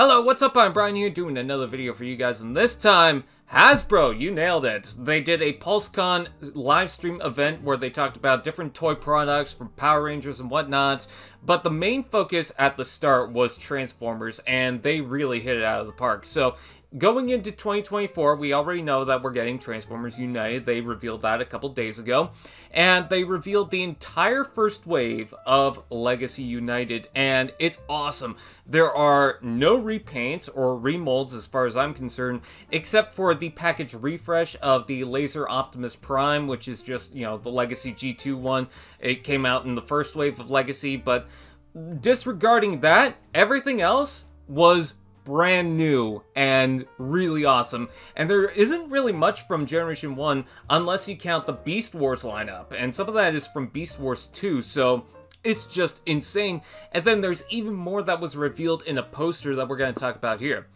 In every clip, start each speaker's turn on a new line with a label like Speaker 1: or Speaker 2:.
Speaker 1: Hello, what's up? I'm Brian here doing another video for you guys, and this time, Hasbro, you nailed it. They did a PULSE Con live stream event where they talked about different toy products from Power Rangers and whatnot, but the main focus at the start was Transformers, and they really hit it out of the park. So, going into 2024, we already know that we're getting Transformers United. They revealed that a couple days ago. And they revealed the entire first wave of Legacy United, and it's awesome. There are no repaints or remolds as far as I'm concerned, except for the package refresh of the Laser Optimus Prime, which is just, you know, the Legacy G2 one. It came out in the first wave of Legacy, but disregarding that, everything else was brand new and really awesome, and there isn't really much from Generation 1 unless you count the Beast Wars lineup, and some of that is from Beast Wars 2, so it's just insane. And then there's even more that was revealed in a poster that we're going to talk about here.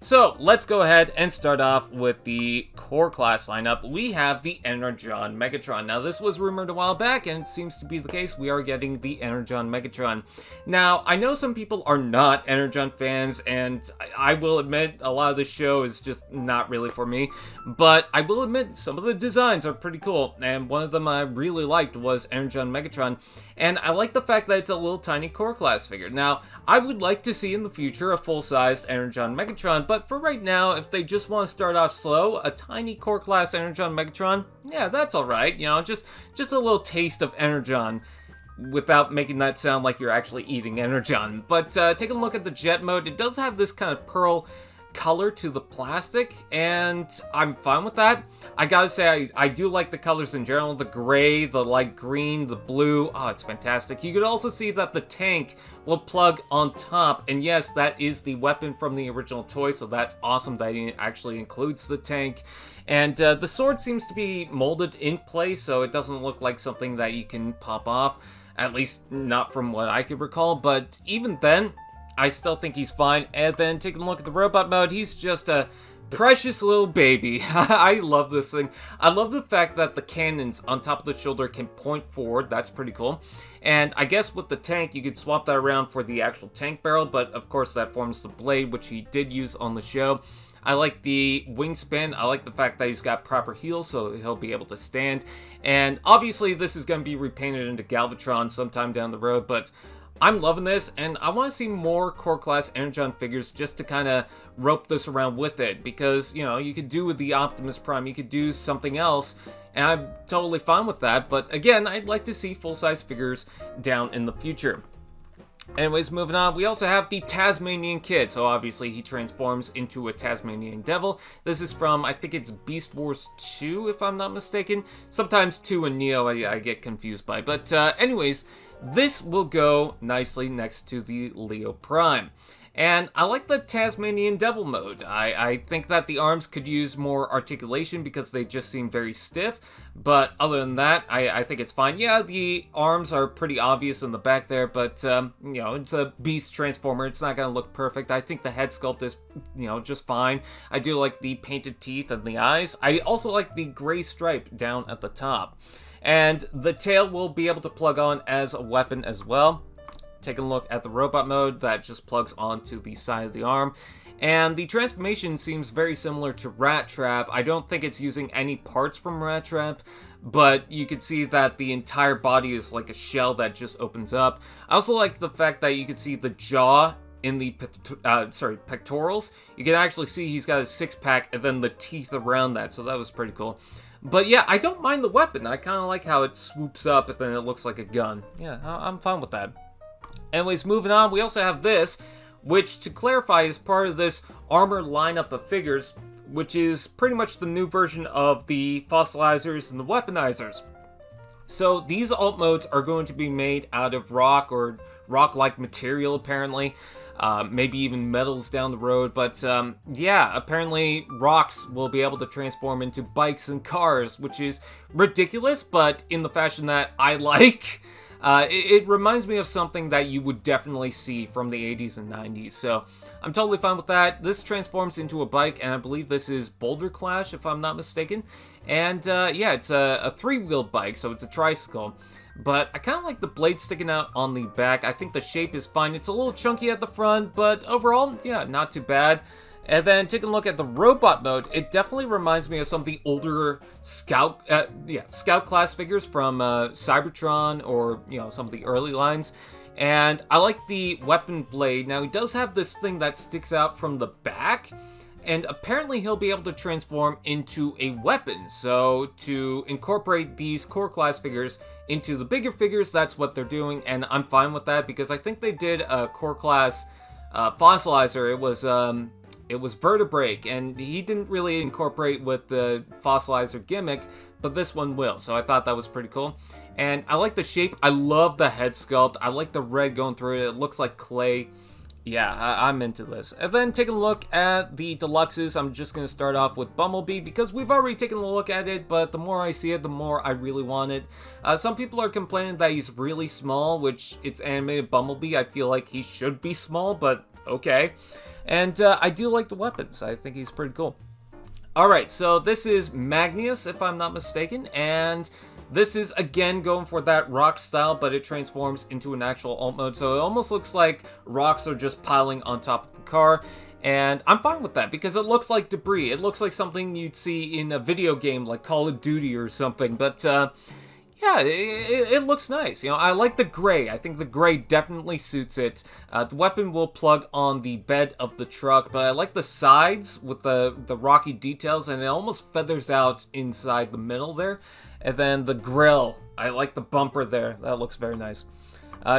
Speaker 1: So, let's go ahead and start off with the core class lineup. We have the Energon Megatron. Now, this was rumored a while back, and it seems to be the case. We are getting the Energon Megatron. Now, I know some people are not Energon fans, and I will admit a lot of this show is just not really for me. But I will admit some of the designs are pretty cool, and one of them I really liked was Energon Megatron. And I like the fact that it's a little tiny core class figure. Now, I would like to see in the future a full-sized Energon Megatron, but for right now, if they just want to start off slow, a tiny core class Energon Megatron, yeah, that's alright. You know, just a little taste of Energon without making that sound like you're actually eating Energon. But take a look at the jet mode. It does have this kind of pearl color to the plastic, and I'm fine with that. I gotta say, I do like the colors in general. The gray, the light green, the blue. Oh, it's fantastic. You could also see that the tank will plug on top, and yes, that is the weapon from the original toy, so that's awesome that it actually includes the tank. And the sword seems to be molded in place, so it doesn't look like something that you can pop off, at least not from what I could recall, but even then, I still think he's fine. And then taking a look at the robot mode, he's just a precious little baby. I love this thing. I love the fact that the cannons on top of the shoulder can point forward. That's pretty cool. And I guess with the tank, you could swap that around for the actual tank barrel, but of course that forms the blade, which he did use on the show. I like the wingspan. I like the fact that he's got proper heels, so he'll be able to stand. And obviously this is going to be repainted into Galvatron sometime down the road, but I'm loving this, and I want to see more core class Energon figures just to kind of rope this around with it, because, you know, you could do with the Optimus Prime, you could do something else, and I'm totally fine with that, but again, I'd like to see full-size figures down in the future. Anyways, moving on, we also have the Tasmanian Kid, so obviously he transforms into a Tasmanian Devil. This is from, I think it's Beast Wars 2, if I'm not mistaken. Sometimes 2 and Neo I get confused by, but anyways, this will go nicely next to the Leo Prime. And I like the Tasmanian Devil mode. I think that the arms could use more articulation because they just seem very stiff. But other than that, I think it's fine. Yeah, the arms are pretty obvious in the back there, but, you know, it's a beast transformer. It's not going to look perfect. I think the head sculpt is, you know, just fine. I do like the painted teeth and the eyes. I also like the gray stripe down at the top. And the tail will be able to plug on as a weapon as well. Take a look at the robot mode, that just plugs onto the side of the arm. And the transformation seems very similar to Rat Trap. I don't think it's using any parts from Rat Trap, but you can see that the entire body is like a shell that just opens up. I also like the fact that you can see the jaw in the pectorals. You can actually see he's got a six-pack and then the teeth around that, so that was pretty cool. But yeah, I don't mind the weapon. I kind of like how it swoops up and then it looks like a gun. Yeah, I'm fine with that. Anyways, moving on, we also have this, which, to clarify, is part of this armor lineup of figures, which is pretty much the new version of the fossilizers and the weaponizers. So these alt modes are going to be made out of rock or rock-like material, apparently. Maybe even metals down the road, but yeah, apparently rocks will be able to transform into bikes and cars, which is ridiculous, but in the fashion that I like. It reminds me of something that you would definitely see from the 80s and 90s, so I'm totally fine with that. This transforms into a bike, and I believe this is Bouldercrash, if I'm not mistaken. And yeah, it's a three-wheeled bike, so it's a tricycle. But I kind of like the blade sticking out on the back. I think the shape is fine. It's a little chunky at the front, but overall, yeah, not too bad. And then taking a look at the robot mode, it definitely reminds me of some of the older Scout class figures from Cybertron, or some of the early lines. And I like the weapon blade. Now, he does have this thing that sticks out from the back, and apparently he'll be able to transform into a weapon. So to incorporate these core class figures into the bigger figures, that's what they're doing, and I'm fine with that, because I think they did a core class fossilizer. It was Vertebrake, and he didn't really incorporate with the fossilizer gimmick, but this one will, so I thought that was pretty cool. And I like the shape. I love the head sculpt. I like the red going through it. It looks like clay. Yeah, I'm into this. And then taking a look at the deluxes, I'm just going to start off with Bumblebee, because we've already taken a look at it, but the more I see it, the more I really want it. Some people are complaining that he's really small, which it's animated Bumblebee. I feel like he should be small, but okay. And I do like the weapons. I think he's pretty cool. Alright, so this is Magneous, if I'm not mistaken, and this is, again, going for that rock style, but it transforms into an actual alt mode, so it almost looks like rocks are just piling on top of the car, and I'm fine with that, because it looks like debris. It looks like something you'd see in a video game like Call of Duty or something, but yeah, it looks nice. I like the gray. I think the gray definitely suits it. The weapon will plug on the bed of the truck, but I like the sides with the rocky details, and it almost feathers out inside the middle there. And then the grill. I like the bumper there. That looks very nice.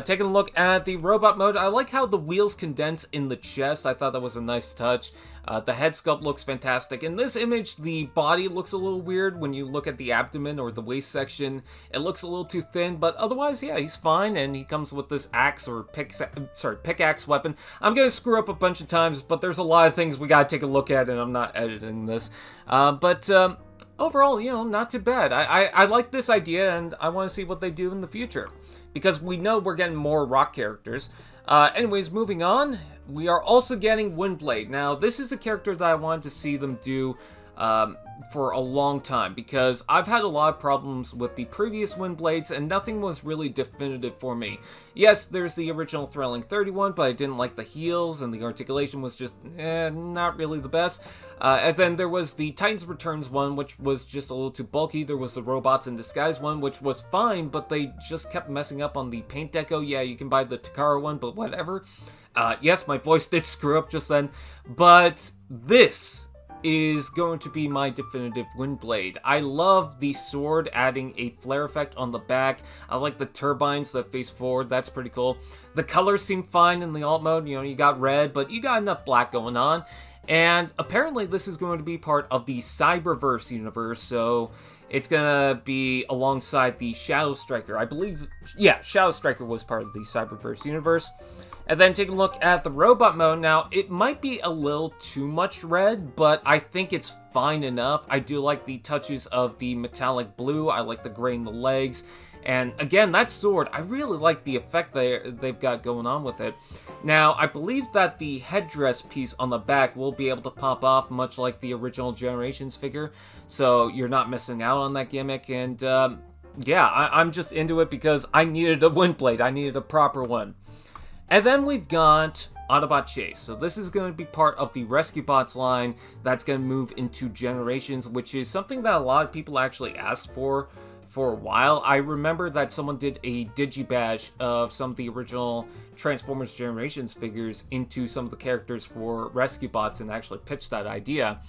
Speaker 1: Taking a look at the robot mode, I like how the wheels condense in the chest. I thought that was a nice touch. The head sculpt looks fantastic. In this image, the body looks a little weird when you look at the abdomen or the waist section. It looks a little too thin, but otherwise, yeah, he's fine, and he comes with this axe or pickaxe weapon. I'm gonna screw up a bunch of times, but there's a lot of things we gotta take a look at, and I'm not editing this. Overall, not too bad. I like this idea, and I want to see what they do in the future, because we know we're getting more rock characters. Anyways, moving on, we are also getting Windblade. Now, this is a character that I wanted to see them do for a long time, because I've had a lot of problems with the previous Windblades, and nothing was really definitive for me. Yes, there's the original Thrilling 31, but I didn't like the heels, and the articulation was just, not really the best. And then there was the Titans Returns one, which was just a little too bulky. There was the Robots in Disguise one, which was fine, but they just kept messing up on the paint deco. Yeah, you can buy the Takara one, but whatever. Yes, my voice did screw up just then, but this is going to be my definitive Windblade. I love the sword adding a flare effect on the back. I like the turbines that face forward. That's pretty cool. The colors seem fine in the alt mode. You got red, but you got enough black going on. And apparently this is going to be part of the Cyberverse Universe, so it's gonna be alongside the Shadow Striker. I believe, yeah, Shadow Striker was part of the Cyberverse Universe. And then take a look at the robot mode. Now, it might be a little too much red, but I think it's fine enough. I do like the touches of the metallic blue. I like the gray in the legs. And again, that sword, I really like the effect they've got going on with it. Now, I believe that the headdress piece on the back will be able to pop off, much like the original Generations figure. So you're not missing out on that gimmick. And yeah, I'm just into it because I needed a Windblade. I needed a proper one. And then we've got Autobot Chase. So this is going to be part of the Rescue Bots line that's going to move into Generations, which is something that a lot of people actually asked for a while. I remember that someone did a Digibash of some of the original Transformers Generations figures into some of the characters for Rescue Bots and actually pitched that idea.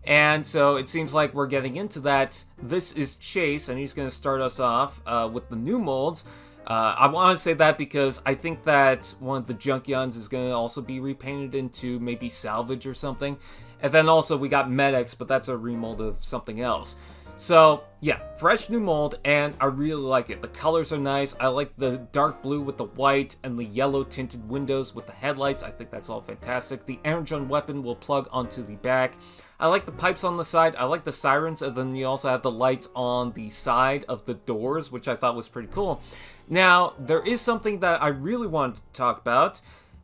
Speaker 1: And so it seems like we're getting into that. This is Chase, and he's going to start us off with the new molds. I want to say that because I think that one of the Junkions is going to also be repainted into maybe salvage or something. And then also we got Medics, but that's a remold of something else. So yeah, fresh new mold, and I really like it. The colors are nice. I like the dark blue with the white and the yellow tinted windows with the headlights. I think that's all fantastic. The Energon weapon will plug onto the back. I like the pipes on the side. I like the sirens, and then you also have the lights on the side of the doors, which I thought was pretty cool. Now, there is something that I really wanted to talk about,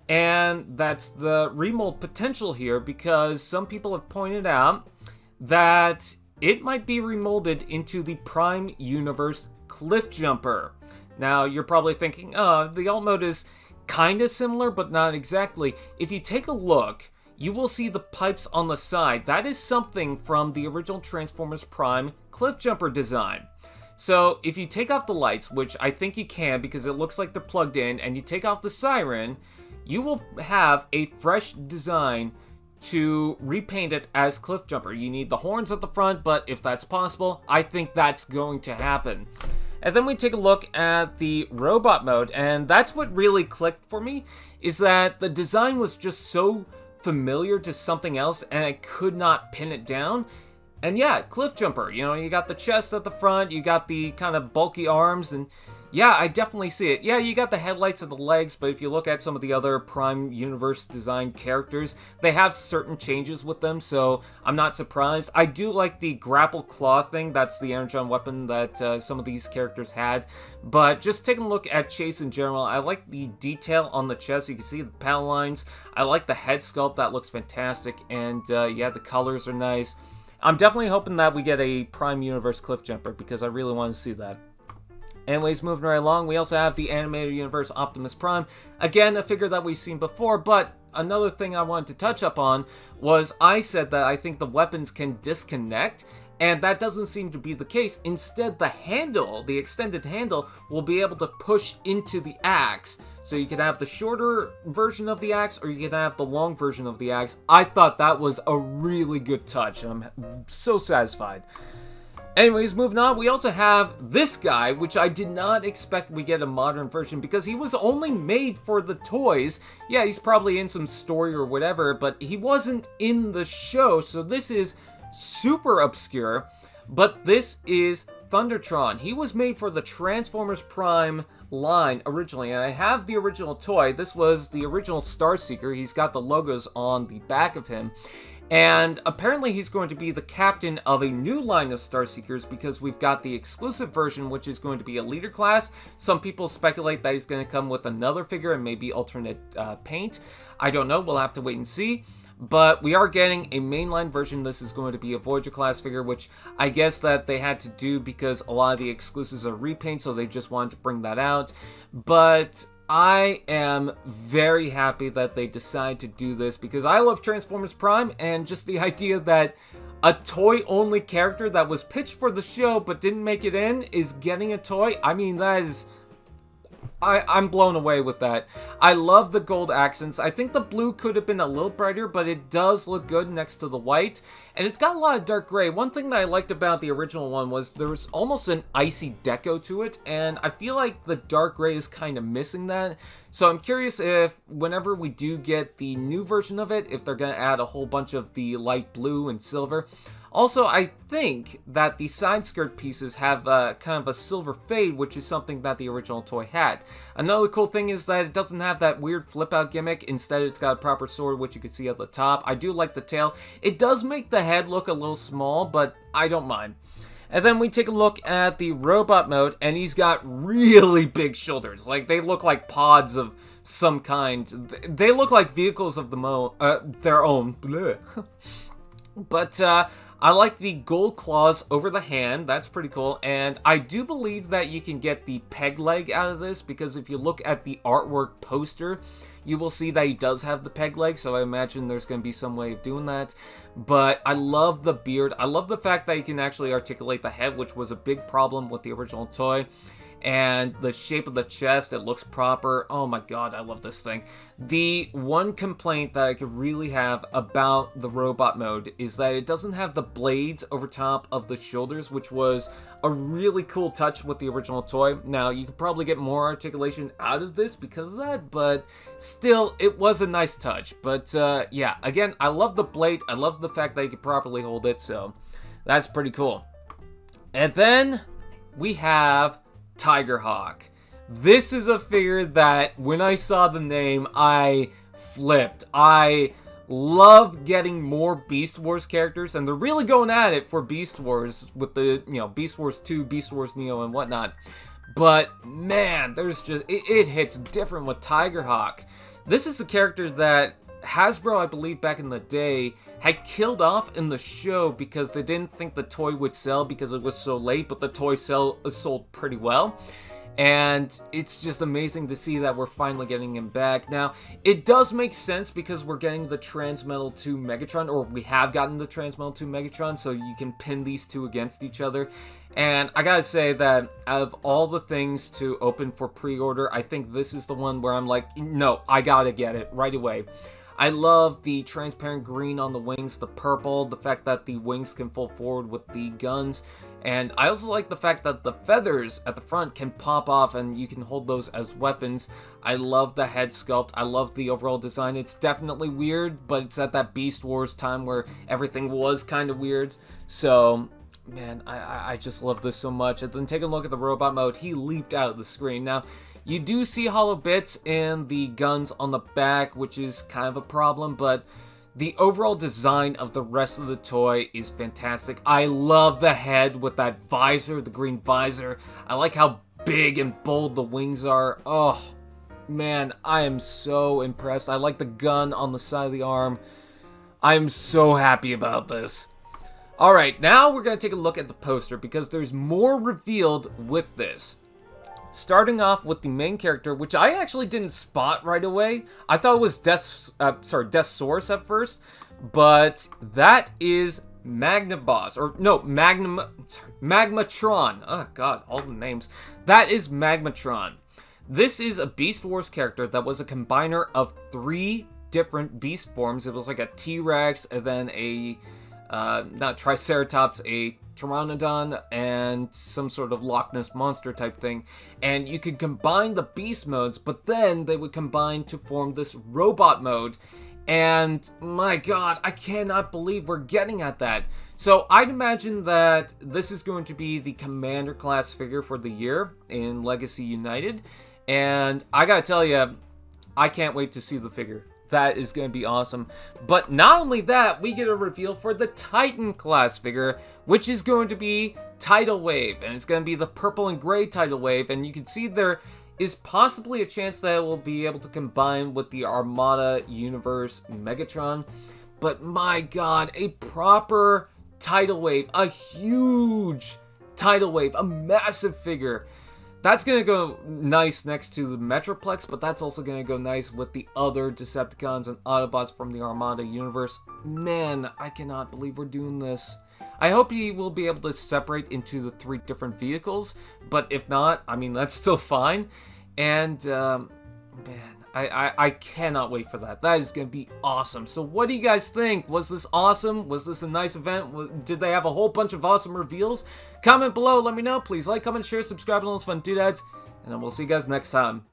Speaker 1: and that's the remold potential here, because some people have pointed out that it might be remolded into the Prime Universe Cliffjumper. Now, you're probably thinking, oh, the alt mode is kind of similar, but not exactly. If you take a look, you will see the pipes on the side. That is something from the original Transformers Prime Cliffjumper design. So, if you take off the lights, which I think you can because it looks like they're plugged in, and you take off the siren, you will have a fresh design to repaint it as Cliffjumper. You need the horns at the front, but if that's possible, I think that's going to happen. And then we take a look at the robot mode, and that's what really clicked for me, is that the design was just so familiar to something else, and I could not pin it down. And yeah, Cliffjumper, you know, you got the chest at the front, you got the kind of bulky arms, and yeah, I definitely see it. Yeah, you got the headlights and the legs, but if you look at some of the other Prime Universe design characters, they have certain changes with them, so I'm not surprised. I do like the grapple claw thing. That's the Energon weapon that some of these characters had. But just taking a look at Chase in general, I like the detail on the chest. You can see the panel lines. I like the head sculpt. That looks fantastic. And yeah, the colors are nice. I'm definitely hoping that we get a Prime Universe Cliffjumper because I really want to see that. Anyways, moving right along, we also have the Animated Universe Optimus Prime. Again, a figure that we've seen before, but another thing I wanted to touch up on was I said that I think the weapons can disconnect, and that doesn't seem to be the case. Instead, the handle, the extended handle, will be able to push into the axe. So you can have the shorter version of the axe, or you can have the long version of the axe. I thought that was a really good touch, and I'm so satisfied. Anyways, moving on, we also have this guy, which I did not expect we get a modern version because he was only made for the toys. Yeah, he's probably in some story or whatever, but he wasn't in the show, so this is super obscure. But this is Thundertron. He was made for the Transformers Prime line originally, and I have the original toy. This was the original Starseeker. He's got the logos on the back of him. And apparently he's going to be the captain of a new line of Starseekers because we've got the exclusive version, which is going to be a leader class. Some people speculate that he's going to come with another figure and maybe alternate paint. I don't know. We'll have to wait and see. But we are getting a mainline version. This is going to be a Voyager class figure, which I guess that they had to do because a lot of the exclusives are repaint, so they just wanted to bring that out. But I am very happy that they decided to do this because I love Transformers Prime, and just the idea that a toy-only character that was pitched for the show but didn't make it in is getting a toy. I mean, that is... I'm blown away with that. I love the gold accents. I think the blue could have been a little brighter, but it does look good next to the white. And it's got a lot of dark gray. One thing that I liked about the original one was there was almost an icy deco to it, and I feel like the dark gray is kind of missing that. So I'm curious if whenever we do get the new version of it, if they're going to add a whole bunch of the light blue and silver. Also, I think that the side skirt pieces have kind of a silver fade, which is something that the original toy had. Another cool thing is that it doesn't have that weird flip-out gimmick. Instead, it's got a proper sword, which you can see at the top. I do like the tail. It does make the head look a little small, but I don't mind. And then we take a look at the robot mode, and he's got really big shoulders. Like, they look like pods of some kind. They look like vehicles of their own. But, I like the gold claws over the hand. That's pretty cool. And I do believe that you can get the peg leg out of this because if you look at the artwork poster, you will see that he does have the peg leg. So I imagine there's going to be some way of doing that. But I love the beard. I love the fact that you can actually articulate the head, which was a big problem with the original toy. And the shape of the chest, it looks proper. Oh my god, I love this thing. The one complaint that I could really have about the robot mode is that it doesn't have the blades over top of the shoulders, which was a really cool touch with the original toy. Now, you could probably get more articulation out of this because of that, but still, it was a nice touch. But yeah, again, I love the blade. I love the fact that you can properly hold it, so that's pretty cool. And then we have Tigerhawk. This is a figure that when I saw the name, I flipped. I love getting more Beast Wars characters, and they're really going at it for Beast Wars with the, Beast Wars 2, Beast Wars Neo, and whatnot. But man, there's just, it hits different with Tigerhawk. This is a character that Hasbro, I believe back in the day, had killed off in the show because they didn't think the toy would sell because it was so late, but the toy sold pretty well. And it's just amazing to see that we're finally getting him back. Now, it does make sense because we're getting the Transmetal 2 Megatron, or we have gotten the Transmetal 2 Megatron, so you can pin these two against each other. And I gotta say that out of all the things to open for pre-order, I think this is the one where I'm like, no, I gotta get it right away. I love the transparent green on the wings, the purple, the fact that the wings can fold forward with the guns, and I also like the fact that the feathers at the front can pop off and you can hold those as weapons. I love the head sculpt, I love the overall design. It's definitely weird, but it's at that Beast Wars time where everything was kind of weird, so man, I just love this so much. And then take a look at the robot mode, he leaped out of the screen. Now, you do see hollow bits in the guns on the back, which is kind of a problem, but the overall design of the rest of the toy is fantastic. I love the head with that visor, the green visor. I like how big and bold the wings are. Oh, man, I am so impressed. I like the gun on the side of the arm. I am so happy about this. Alright, now we're going to take a look at the poster because there's more revealed with this. Starting off with the main character, which I actually didn't spot right away. I thought it was Death's Source at first, but that is Magmatron. Oh god, all the names. That is Magmatron. This is a Beast Wars character that was a combiner of 3 different beast forms. It was like a T-Rex, and then a not Triceratops, a Pteranodon, and some sort of Loch Ness monster type thing. And you could combine the beast modes, but then they would combine to form this robot mode. And my god, I cannot believe we're getting at that. So I'd imagine that this is going to be the Commander class figure for the year in Legacy United. And I gotta tell you, I can't wait to see the figure. That is going to be awesome. But not only that, we get a reveal for the Titan class figure, which is going to be Tidal Wave. And it's going to be the purple and gray Tidal Wave. And you can see there is possibly a chance that it will be able to combine with the Armada Universe Megatron. But my god, a proper Tidal Wave, a huge Tidal Wave, a massive figure. That's going to go nice next to the Metroplex, but that's also going to go nice with the other Decepticons and Autobots from the Armada universe. Man, I cannot believe we're doing this. I hope you will be able to separate into the 3 different vehicles, but if not, I mean, that's still fine. And, man, I cannot wait for that. That is going to be awesome. So what do you guys think? Was this awesome? Was this a nice event? Did they have a whole bunch of awesome reveals? Comment below, let me know. Please like, comment, share, subscribe, and all those fun doodads. And then we'll see you guys next time.